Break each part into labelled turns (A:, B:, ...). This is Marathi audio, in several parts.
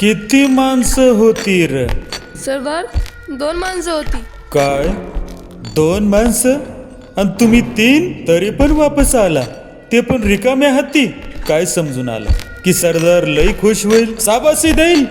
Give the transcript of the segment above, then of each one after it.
A: किती माणसं होती र?
B: सरदार 2 माणसं होती.
A: काय 2 माणसं आणि तुम्ही 3 तरी पण वापस आला, ते पण रिकाम्या हाती? काय समजून आलं की सरदार लई खुश होईल, शाबासी देईल?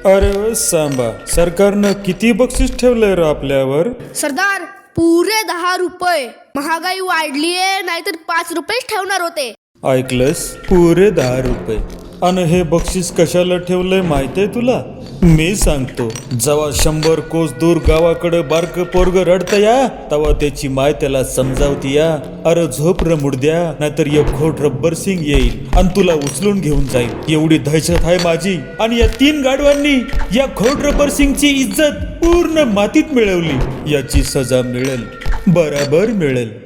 A: अरे सांबा, सरकारनं किती बक्षीस ठेवलंय र आपल्यावर?
C: सरदार पुरे 10 रुपये. महागाई वाढलीये, नाहीतर 5 रुपयेच ठेवणार होते.
A: ऐकलंस? पुरे 10 रुपये. आणि हे बक्षीस कशाला ठेवलंय माहितीये तुला? मी सांगतो. जेव्हा 100 कोस दूर गावाकडे बारक पोरग रडत या, तेव्हा त्याची माय त्याला समजावती या, अरे झोप र मुडद्या, नाहीतर एक खोट रब्बर सिंग येईल आणि तुला उचलून घेऊन जाईल. एवढी दहशत आहे माझी. आणि या 3 गाढवांनी या खोट रब्बर सिंगची इज्जत पूर्ण मातीत मिळवली. याची सजा मिळेल, बराबर मिळेल.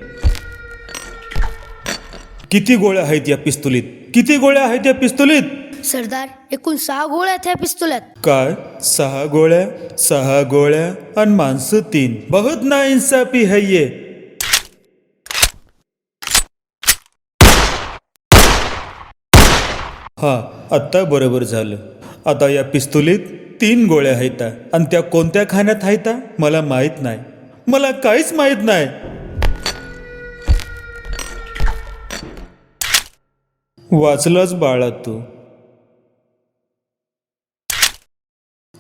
A: किती गोळ्या आहेत या पिस्तुलीत? किती गोळ्या आहेत या पिस्तुलीत?
C: सरदार एकूण 6 गोळ्या आहेत ह्या पिस्तुलात.
A: काय 6 गोळ्या? 6 गोळ्या आणि माणसं 3. बहुत ना इंसाफी है ये. हा, आता बरोबर झालं. आता या पिस्तुलीत 3 गोळ्या आहेत आणि त्या कोणत्या खाण्यात आहेत मला माहित नाही. मला काहीच माहित नाही. वाचलाच बाळा तू.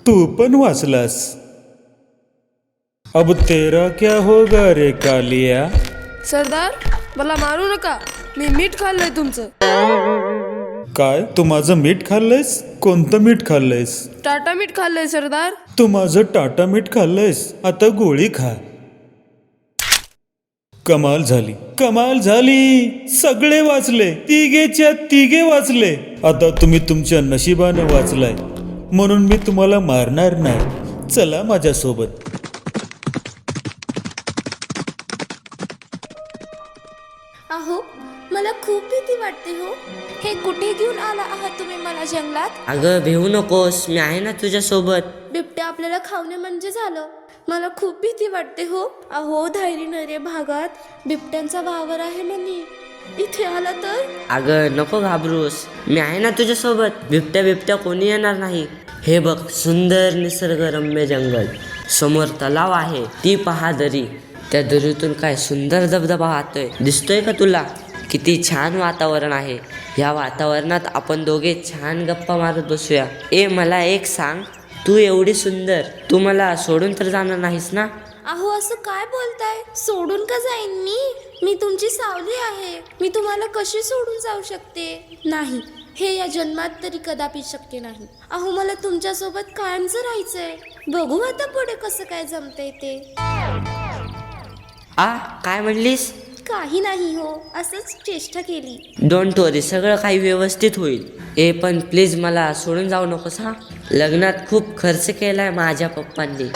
A: तू पण वाचलास. अब तेरा क्या होगा रे कालिया?
B: सरदार मला मारू नका, मी मीठ खाल्लंय तुमचं.
A: काय तू माझं मीठ खाल्लंयस? कोणतं मीठ खाल्लंयस?
B: टाटा मीठ खाल्लंय सरदार.
A: तू माझं टाटा मीठ खाल्लंयस, आता गोळी खा. कमाल झाली, कमाल झाली. सगळे वाचले, तिघेच्या तिघे वाचले. आता तुम्ही तुमच्या नशिबानं वाचलाय, म्हणून मी तुम्हाला मारणार नाही. चला माझ्यासोबत.
D: अहो मला खूप भीती वाटते हो. हे कुठे घेऊन आला आहात तुम्ही मला जंगलात?
E: अगं भिवू नकोस, मी आहे ना तुझ्या सोबत.
D: बिबट्या आपल्याला खावणे म्हणजे झालं. मला खूप भीती वाटते हो. अहो धायरीनरे भागात बिबट्यांचा वावर आहे म्हणे. इथे आला तर?
E: अगं नको घाबरूस, मी आहे ना तुझ्या सोबत. बिबट्या कोणी येणार नाही. हे बघ, सुंदर निसर्गरम्य जंगल, समोर तलाव आहे, ती पहा दरी. त्या दरीतून काय सुंदर धबधबा वाहतोय, दिसतोय का तुला? किती छान वातावरण आहे. या वातावरणात आपण दोघे छान गप्पा मारत बसूया. मला एक सांग, तू एवढी सुंदर, तू मला सोडून तर जाणार नाहीस ना?
D: अहो असं काय बोलताय? सोडून का जाईन मी? मी तुमची सावली आहे. मी तुम्हाला कशी सोडून जाऊ शकते? नाही, हे या जन्मात तरी कदापि शक्य नाही. अहो मला तुमच्यासोबत कायमचं राहायचंय. बघू आता पुढे कसं काय जमतंय ते.
E: काय म्हणलीस?
D: काही नाही हो, असंच चेष्टा केली.
E: डोंट वरी, सगळं काही व्यवस्थित होईल. पण प्लीज मला सोडून जाऊ नकोस हा. लग्नात खूप खर्च केलाय माझ्या पप्पांनी.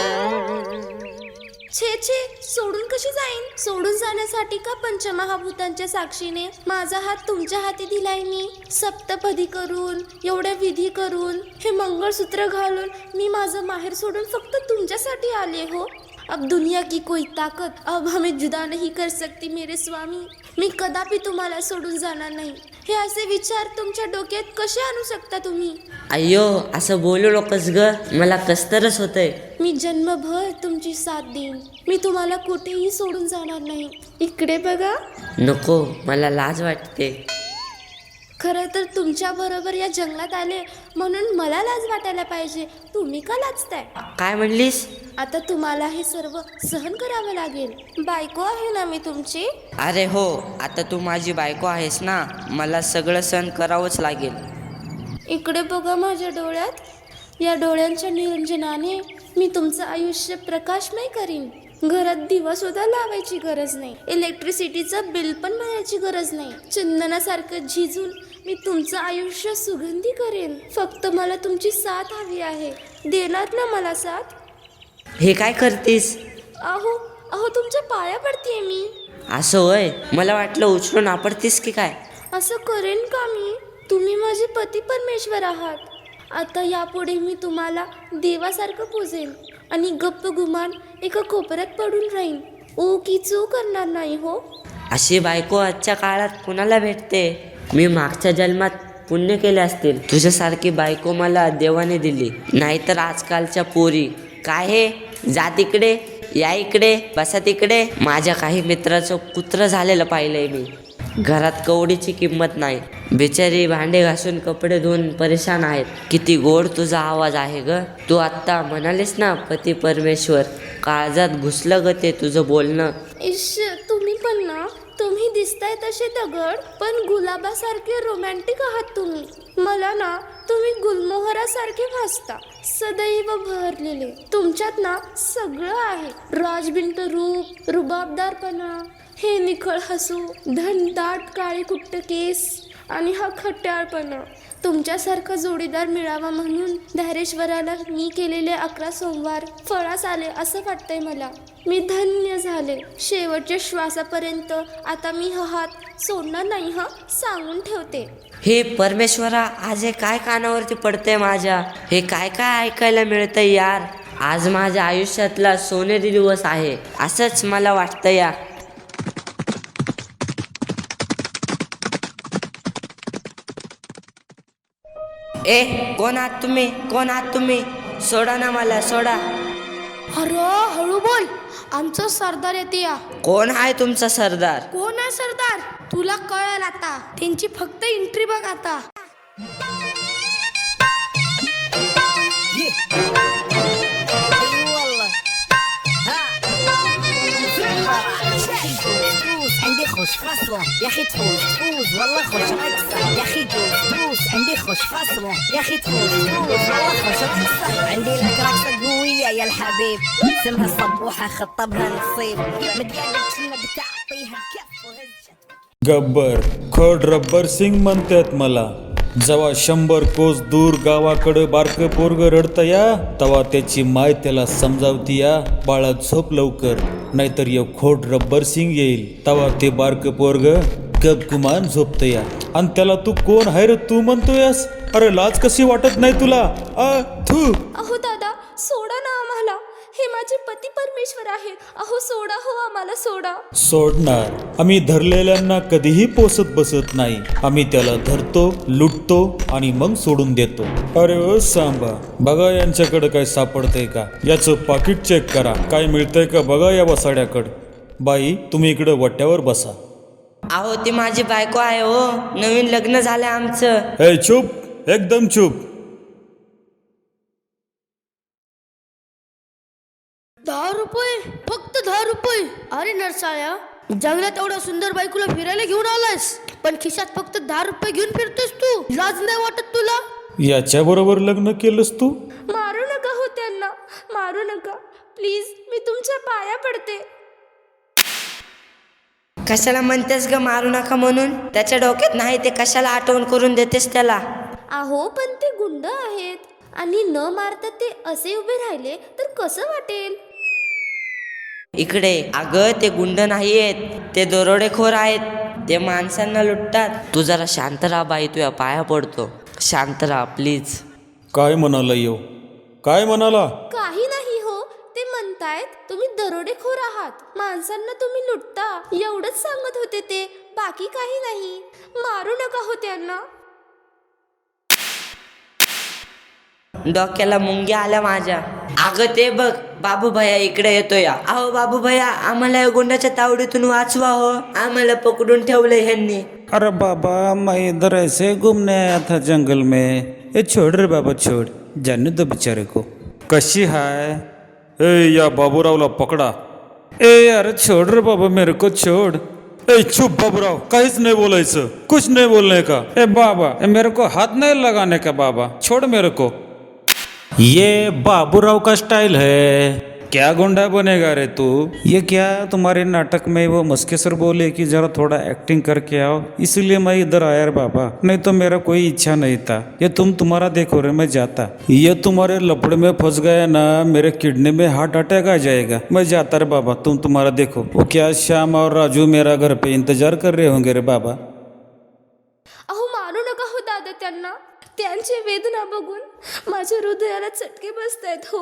D: छे छे, सोडून कशी जाईन? सोडून जाण्यासाठी का पंचमहाभूतांच्या साक्षीने माझा हात तुमच्या हाती दिलाय मी. सप्तपदी करून, एवढ्या विधी करून, हे मंगळसूत्र घालून मी माझं माहेर सोडून फक्त तुमच्यासाठी आले हो. अब दुनिया की कोई ताकत अब हमें जुदा नहीं कर सकती मेरे स्वामी. मी कदापि तुम्हाला सोडून जाणार नाही. हे असे विचार तुमच्या डोक्यात कसे आणू शकता तुम्ही?
E: अय्यो, असं बोलू नकोस ग, मला कसतरच होतंय.
D: मी जन्मभर तुमची साथ देईन. मी तुम्हाला कुठेही सोडून जाणार नाही. इकडे बघा.
E: नको, मला लाज वाटते.
D: खरं तर तुमच्या बरोबर या जंगलात आले म्हणून मला लाज वाटायला पाहिजे. तुम्ही का लाजताय?
E: काय म्हणलीस?
D: आता तुम्हाला हे सर्व सहन करावं लागेल. बायको आहे ना मी तुमची.
E: अरे हो, आता तू माझी बायको आहेस ना, मला सगळं सहन करावंच लागेल.
D: इकडे बघा माझ्या डोळ्यात. या डोळ्यांच्या निरंजनाने मी तुमचं आयुष्य प्रकाशमय करीन. घरात दिवा सुद्धा लावायची गरज नाही. इलेक्ट्रिसिटीचं बिल पण भरायची गरज नाही. चंदनासारखं झिजून मी तुमचं आयुष्य सुगंधी करेन. फक्त मला तुमची साथ हवी आहे. देणार ना मला साथ?
E: हे काय करतेस?
D: अहो अहो तुमच्या पाया पडतेय मी.
E: असं होय, मला वाटलं उचलून आपडतीस की काय.
D: असं करेन का मी? तुम्ही माझे पती परमेश्वर आहात. आता यापुढे मी तुम्हाला देवासारखं पूजेन आणि गप्प गुमान एका कोपऱ्यात पडून राहीन. ओ की चू करणार नाही हो.
E: अशी बायको आजच्या काळात कुणाला भेटते? मी मागच्या जन्मात पुण्य केले असतील. तुझ्यासारखी बायको मला देवाने दिली. नाहीतर आजकालच्या पोरी काय हे, जा तिकडे, या इकडे, बसा तिकडे. माझ्या काही मित्राचं कुत्रं झालेलं पाहिलंय मी. घरात कवडीची किंमत नाही. बिचारी भांडे घासून कपडे धुवून परेशान आहेत. किती गोड तुझा आवाज आहे ग. तू आत्ता म्हणालीस ना पती परमेश्वर, काळजात घुसलं ग ते तुझं बोलणं.
D: इश, तुम्ही पण ना, तुम्ही दिसताय तसे दगड पण गुलाबासारखे रोमॅन्टिक आहात तुम्ही. मला ना तुम्ही गुलमोहरासारखे भासता, सदैव भरलेले. तुमच्यात ना सगळं आहे. राजबिंट रूप, रुबाबदारपणा, हे निखळ हसू, धनदाट काळे कुट्ट केस आणि हा खट्याळपणा. तुमच्यासारखा जोडीदार मिळावा म्हणून धारेश्वराला मी केलेले 11 सोमवार फळास आले असं वाटतंय मला. मी धन्य झाले. शेवटच्या श्वासापर्यंत आता मी हा हात सोडणार नाही, हा सांगून ठेवते.
E: हे परमेश्वरा, आज हे काय कानावरती पडतंय माझ्या. हे काय काय ऐकायला मिळतंय यार. आज माझ्या आयुष्यातला सोनेरी दिवस आहे असंच मला वाटतं या. ए, कोण आहात तुम्ही, कोण आहात तुम्ही? सोडा ना मला, सोडा.
C: अरे हळू बोल, आमचं सरदार येते या.
E: कोण आहे तुमचा सरदार?
C: कोण आहे सरदार? तुला कळेल आता. त्यांची फक्त एंट्री बघ आता.
F: عندي خوش فصلة يا اخي تفوز والله خوش اكثر يا اخي تفوز عندي خوش فصلة يا اخي تفوز والله خوش اكثر عندي لك رقصة قوية يا الحبيب اسمها الصبوحة خطبها نصيب متقلب كنا بتعطيها الكف وهزت.
A: गब्बर खड रब्बर सिंग म्हणतात मला. जेव्हा 100 कोस दूर गावाकडं बारकं पोरग रडतं या, तेव्हा त्याची माय त्याला समजावती या, बाळा झोप लवकर, नाहीतर ये खोड रब्बर सिंग येईल. तेव्हा ते बारकं पोरग गपगुमान झोपतं या. आणि त्याला तू कोण आहे रे तू म्हणतोयस? अरे लाज कशी वाटत नाही तुला? थू.
D: अहो दादा, सोडा ना आम्हाला. हे माझे पती परमेश्वर आहेत. अहो सोडा, हो आम्हाला सोडा.
A: सोडणार? आम्ही धरलेल्यांना कधीही पोसत बसत नाही. आम्ही त्याला धरतो, लुटतो आणि मग सोडून देतो. अरे ओ सांबा, बघा यांच्याकडे काय सापडतंय का. याचं पाकिट चेक करा, काय मिळतंय का बघा या वसाड्याकडं. बाई, तुम्ही इकडं वट्यावर बसा.
E: अहो, ती माझी बायको आहे हो, नवीन लग्न झालंय आमचं.
A: ए चुप, एकदम चुप.
C: 10 रुपये, फक्त 10 रुपये. अरे नरसाळ्या, जंगलात एवढ्या सुंदर बायकोला फिरायला घेऊन आलायस, पण खिशात फक्त 10 रुपये घेऊन फिरतोस तू. लाज नाही वाटत तुला?
A: याच्या बरोबर लग्न केलंस तू?
D: मारू नका हो त्यांना, मारू नका प्लीज, मी तुमच्या पाया पडते.
E: कशाला म्हणतेस ग मारू नका म्हणून? त्याच्या डोक्यात नाही ते कशाला आठवण करून देतेस त्याला?
D: अहो पण ते गुंड आहेत आणि न मारता ते असे उभे राहिले तर कसं वाटेल?
E: इकडे अगं, ते गुंड नाही आहेत, ते दरोडेखोर आहेत. ते माणसांना लुटतात. तू जरा शांत राहा बाई, तुझ्या पाया पडतो, शांत राहा प्लीज.
A: काय म्हणाला येऊ? काय म्हणाला?
D: काही नाही हो, ते म्हणतायत तुम्ही दरोडेखोर आहात, माणसांना तुम्ही लुटता, एवढंच सांगत होते ते, बाकी काही नाही. मारू नका हो त्यांना.
E: डोक्याला मुंग्या आल्या माझ्या. अगं ते बघ, बाबू भैया इकडे येतोय. अहो बाबू भैया, आम्हाला या गुंडाच्या तावडीतून वाचवा हो, आम्हाला पकडून ठेवलंय ह्यांनी.
G: अरे बाबा, मैं इधर ऐसे घूमने आया था जंगल में. ये छोड़ रे बाबा, छोड़, जाने दो बेचारे को. कशी हाय?
A: ए या बाबूरावला पकडा.
G: ए अरे छोड़ रे बाबा, मेरे को छोड़.
A: ए चुप बाबूराव, काहीच नाही बोलायचं, कुछ नहीं बोलने का.
G: ए बाबा, मेरे को हाथ नहीं लगाने का बाबा, छोड़ मेरे को. ये बाबूराव का स्टाइल है. क्या गुंडा बनेगा रे तू? ये क्या तुम्हारे नाटक में वो मस्के सर बोले कि जरा थोड़ा एक्टिंग करके आओ, इसलिए मैं इधर आया रे बाबा, नहीं तो मेरा कोई इच्छा नहीं था. ये तुम्हारा देखो रे, मैं जाता. ये तुम्हारे लपड़े में फंस गया ना, मेरे किडनी में हार्ट अटैक आ जाएगा. मैं जाता रे बाबा, तुम्हारा देखो. वो क्या श्याम और राजू मेरा घर पे इंतजार कर रहे होंगे रे बाबा.
D: अहो मारू नका हो दादा त्यांना, त्यांची वेदना बघून माझ्या हृदयाला चटके बसतायत हो.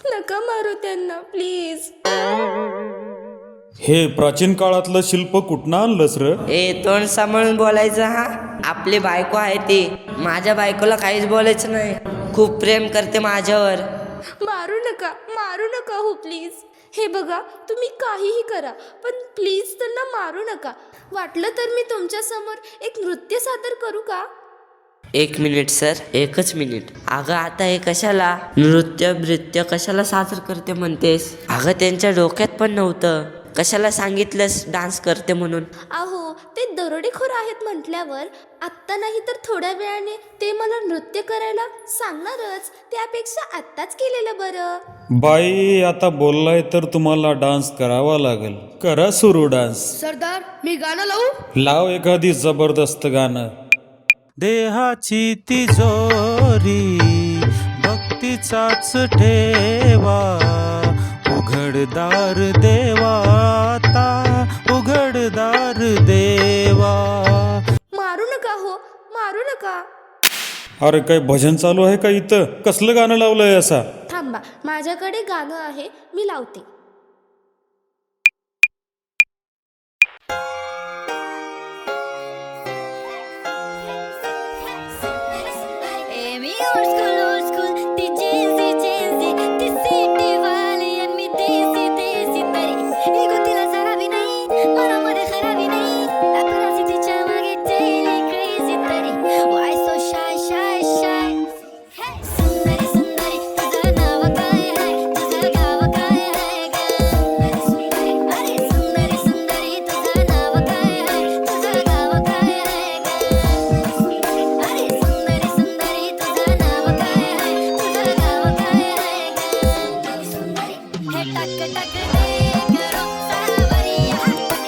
D: नका मारू त्यांना प्लीज.
A: हे प्राचीन काळातलं शिल्प कुठनं आणलंस र?
E: ए तोंड सांभाळून बोलायचं हा. आपली बायको आहे ती. माझ्या बायकोला काहीच बोलायचं नाही. खूप प्रेम करते माझ्यावर.
D: मारू नका हो प्लीज. हे बघा तुम्ही काहीही करा पण प्लीज त्यांना मारू नका. वाटलं तर मी तुमच्या समोर एक नृत्य सादर करू का?
E: 1 मिनिट सर, 1च मिनिट. अगं आता हे कशाला नृत्य कशाला सादर करते म्हणतेस? अगं त्यांच्या डोक्यात पण नव्हतं. कशाला सांगितलंस डान्स करते म्हणून?
D: अहो ते दरोडेखोर आहेत म्हटल्यावर आत्ता नाही तर थोड्या वेळाने ते मला नृत्य करायला सांगणारच. त्यापेक्षा आत्ताच केलेलं बरं.
A: बाई आता बोललाय तर तुम्हाला डान्स करावा लागेल. करा सुरू डान्स.
C: सरदार मी गाणं लावू?
A: लाव एखादी जबरदस्त गाणं.
G: देहाची तिजोरी भक्तीचाच ठेवा, उघडदार देवा आता उघडदार देवा.
D: मारू नका.
A: अरे काय भजन चालू आहे का इथं? कसलं गाणं लावलंय असा?
D: थांबा, माझ्याकडे गाणं आहे, मी लावते.
F: Me old school, ती Gen Z, ती city वाली आणि मी देसी तरी. इगो तिला जरा भी नाही, मनामध्ये खराबी नाही. अकराची तिच्या मागे daily crazy तरी. Why so shy? Hey, सुंदरी, तुझं नाव काय आहे? तुझं गाव काय आहे गं? अरे सुंदरी, तुझं नाव काय आहे? तुझं गाव काय आहे गं? अरे सुंदरी, तुझं नाव काय आहे? तुझं गाव काय आहे गं? हे टक टक दे करो सावरिया,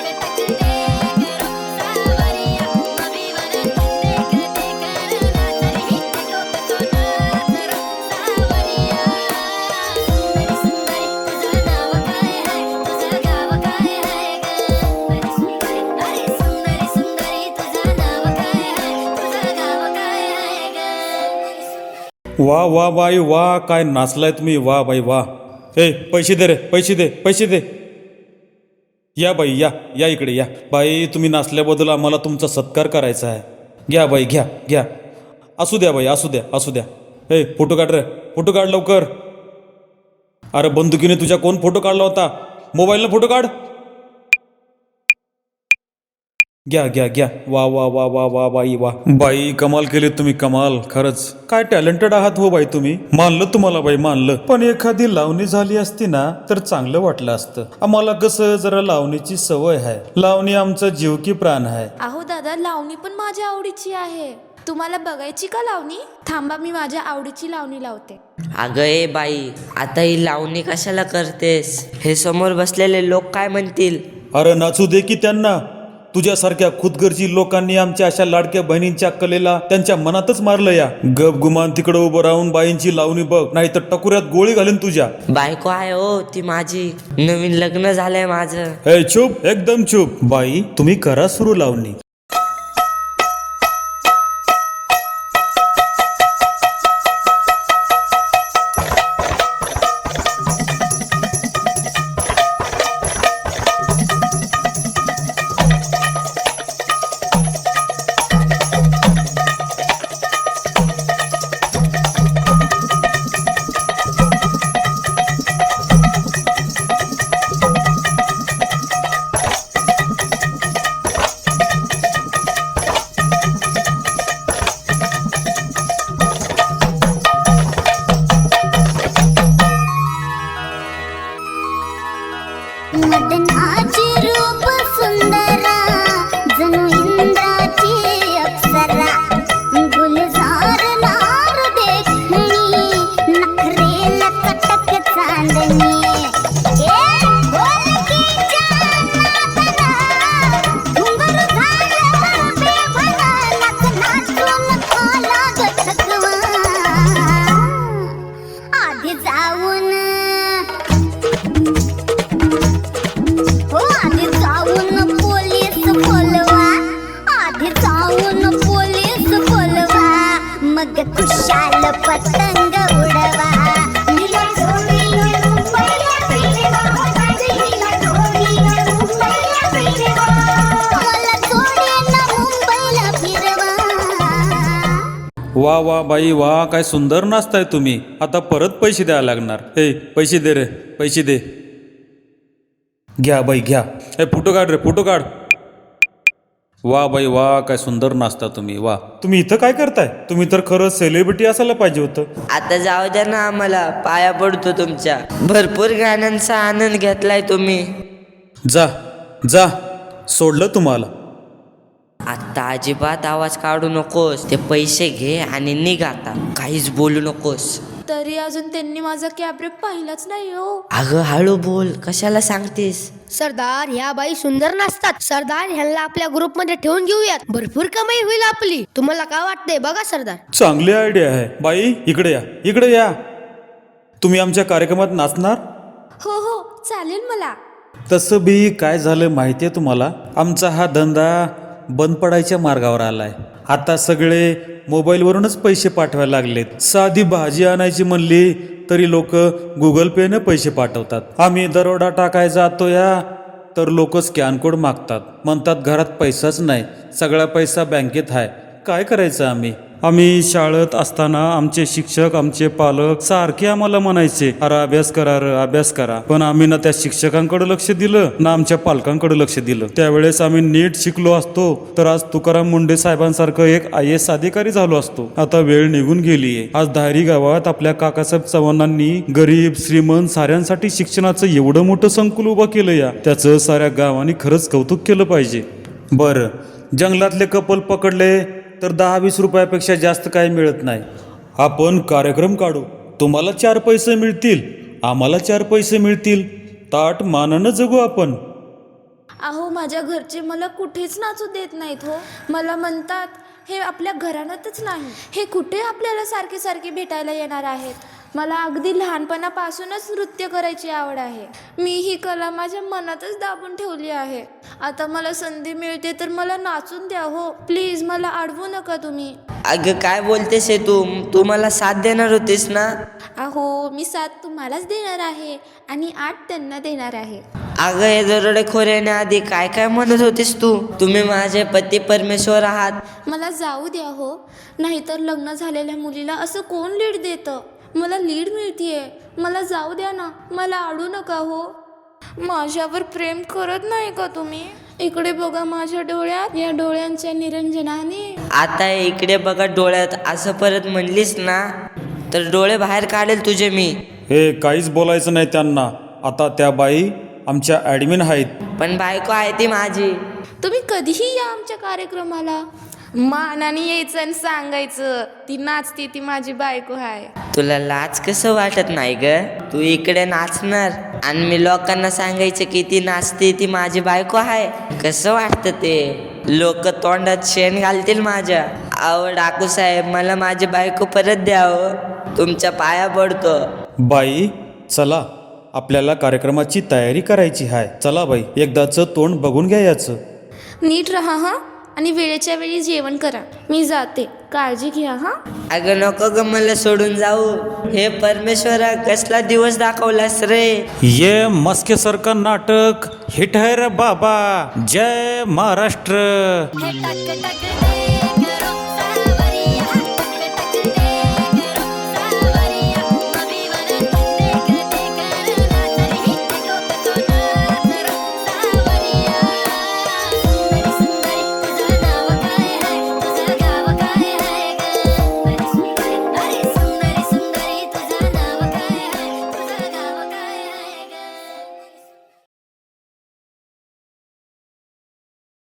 F: टक टक दे करो सावरिया. मम्मी बना देख ना तरी देखो तो ना करो सावरिया. सुंदरी, तुझं नाव काय आहे? तुझं गाव काय आहे गं? अरे सुंदरी, तुझं नाव काय आहे? तुझं गाव काय आहे गं?
A: वा बाई वा, काय नाचलाय तुम्ही. वा बाई वा. ए पैसे दे रे, पैसे दे. या बाई या इकडे या. बाई तुम्ही नाचल्याबद्दल आम्हाला तुमचा सत्कार करायचा आहे. घ्या बाई घ्या. असू द्या बाई, असू द्या. ए फोटो काढ लवकर. अरे बंदुकीने तुझ्या कोण फोटो काढला होता? मोबाईलनं फोटो काढ. घ्या. वा बाई वा. बाई कमाल केली तुम्ही, कमाल. खरंच काय टॅलेंटेड आहात हो बाई तुम्ही. मानलं तुम्हाला बाई, मानलं. पण एखादी लावणी झाली असती ना तर चांगलं वाटलं असतं. आम्हाला कसं जरा लावणीची सवय आहे. लावणी आमचा जीव की प्राण आहे.
D: अहो दादा, लावणी पण माझ्या आवडीची आहे. तुम्हाला बघायची का लावणी? थांबा, मी माझ्या आवडीची लावणी लावते.
E: अगं ए बाई, आता ही लावणी कशाला करतेस? हे समोर बसलेले लोक काय म्हणतील?
A: अरे नाचू दे की त्यांना. तुझ्यासारख्या खुदगर्जी लोकांनी आमच्या अशा लाडक्या बहिणींच्या कलेला त्यांच्या मनातच मारलं या. गप गुमान तिकडं उभं राहून बाईंची लावणी बघ, नाही तर टकुऱ्यात गोळी घालेन तुझ्या.
E: बायको आहे हो ती माझी. नवीन लग्न झालंय माझं.
A: ए चुप, एकदम चुप. बाई तुम्ही करा सुरू लावणी.
F: मदनाची रूप सुंदरा, जणू इंद्राची अप्सरा. गुलजार नार देखणी, नखरेला कटक चांदणी. ढोलकीच्या नादाला घुंगरू झालं बेभना, नाचून आला ग ठकवा. आधी जाऊन मग खुशाल पतंग उडवा. नीला ढोली उडवा, नीला ढोली उडवा.
G: वा वा बाई वा, काय सुंदर नाचताय तुम्ही. आता परत पैसे द्यायला लागणार. हे पैसे दे रे, पैसे दे. घ्या बाई घ्या. हे फोटो काढ रे, फोटो काढ. वा बाई वा, काय सुंदर नाचता तुम्ही. वा.
A: तुम्ही इथं काय करताय? तुम्ही तर खरं सेलिब्रिटी असायला पाहिजे होतं.
E: आता जाऊ द्या ना आम्हाला, पाया पडतो तुमच्या. भरपूर गाण्यांचा आनंद घेतलाय तुम्ही.
A: जा जा, सोडलं तुम्हाला.
E: आता अजिबात आवाज काढू नकोस. ते पैसे घे आणि निघ आता. काहीच बोलू नकोस.
D: तरी अजून त्यांनी माझा कॅब रेप पाहिलाच नाही हो.
E: अगं हळू बोल, कशाला सांगतेस?
C: सरदार, ह्या बाई सुंदर नाचतात. सरदार, ह्यांना आपल्या ग्रुप मध्ये ठेवून घेऊयात. भरपूर कमाई होईल आपली. तुम्हाला काय वाटतंय बघा सरदार.
A: चांगली आयडिया आहे. बाई इकडे या, इकडे या. तुम्ही आमच्या कार्यक्रमात नाचणार?
D: हो हो, चालेल मला.
A: तसं बी काय झालं माहितीये तुम्हाला, आमचा हा धंदा बंद पडायच्या मार्गावर आलाय. आता सगळे मोबाईलवरूनच पैसे पाठवायला लागलेत. साधी भाजी आणायची म्हणली तरी लोक गुगल पेने पैसे पाठवतात. आम्ही दरोडा टाकाय जातो या तर लोक स्कॅन कोड मागतात. म्हणतात घरात पैसाच नाही, सगळा पैसा बँकेत आहे. काय करायचं आम्ही शाळेत असताना आमचे शिक्षक, आमचे पालक सारखे आम्हाला म्हणायचे, अरे अभ्यास करा रे, अभ्यास करा. पण आम्ही ना त्या शिक्षकांकडे लक्ष दिलं ना आमच्या पालकांकडे लक्ष दिलं. त्यावेळेस आम्ही नीट शिकलो असतो तर आज तुकाराम मुंडे साहेबांसारखं एक IAS अधिकारी झालो असतो. आता वेळ निघून गेलीये. आज धायरी गावात आपल्या काकासाहेब चव्हाणांनी गरीब श्रीमंत साऱ्यांसाठी शिक्षणाचं एवढं मोठं संकुल उभं केलं या. त्याचं साऱ्या गावांनी खरंच कौतुक केलं पाहिजे. बरं, जंगलातले कपल पकडले तर 10-20 रुपयापेक्षा जास्त काही मिळत नाही. आपण कार्यक्रम काढू, तुम्हाला 4 पैसे मिळतील, आम्हाला 4 पैसे मिळतील. ताट मानानं जगू आपण.
D: अहो, माझ्या घरचे मला कुठेच नाचू देत नाहीत हो. मला म्हणतात हे आपल्या घराण्यातच नाही, हे कुठे आपल्याला सारखे सारखे भेटायला येणार आहेत. मला अगदी लहानपणापासूनच नृत्य करायची आवड आहे. मी ही कला माझ्या मनातच दाबून ठेवली आहे. आता मला संधी मिळते तर मला नाचून द्या हो, प्लीज. मला अडवू नका तुम्ही.
E: अगं काय बोलतेस हे तू मला साथ देणार होतीस ना?
D: अहो, मी 7 तुम्हालाच देणार आहे आणि 8 त्यांना देणार आहे.
E: अगं हे दरोडेखोर येण्याआधी काय काय म्हणत होतीस तू? तुम्ही माझे पती परमेश्वर आहात.
D: मला जाऊ द्या हो, नाहीतर लग्न झालेल्या मुलीला असं कोण लीड देतं? मला लीड मिळतीये. मला जाऊ द्या ना, मला अडू नका हो. माझ्यावर प्रेम करत नाही का तुम्ही? इकडे बघा माझ्या डोळ्यात, या डोळ्यांच्या निरंजनाने.
E: आता इकडे बघा डोळ्यात असं परत म्हणलीस ना तर डोळे बाहेर काढेल तुझे मी.
A: हे काहीच बोलायचं नाही त्यांना. आता त्या बाई आमच्या ॲडमिन आहेत.
E: पण बायको आहे ती माझी.
D: तुम्ही कधीही या आमच्या कार्यक्रमाला. मानाने यायचं आणि सांगायचं ती नाचते, ती माझी बायको आहे.
E: तुला लाज कसं वाटत नाही ग? तू इकडे नाचणार आणि मी लोकांना सांगायचं की ती नाचते, ती माझी बायको आहे. कसं वाटतं ते? लोक तोंडात शेण घालतील माझ्या. अहो डाकू साहेब, मला माझी बायको परत द्या हो, तुमच्या पाया पडतो.
A: बाई चला, आपल्याला कार्यक्रमाची तयारी करायची आहे. चला बाई, एकदाचं तोंड बघून घ्या याचं.
D: नीट राहा हा, आणि वेळेच्या वेळी जेवण करा. मी जाते, काळजी घ्या हा.
E: अगं नको ग मला सोडून जाऊ. हे परमेश्वरा, कसला दिवस दाखवलास रे.
G: ये मस्के सरका नाटक हिट है रे बाबा. जय महाराष्ट्र.
F: हे टक टक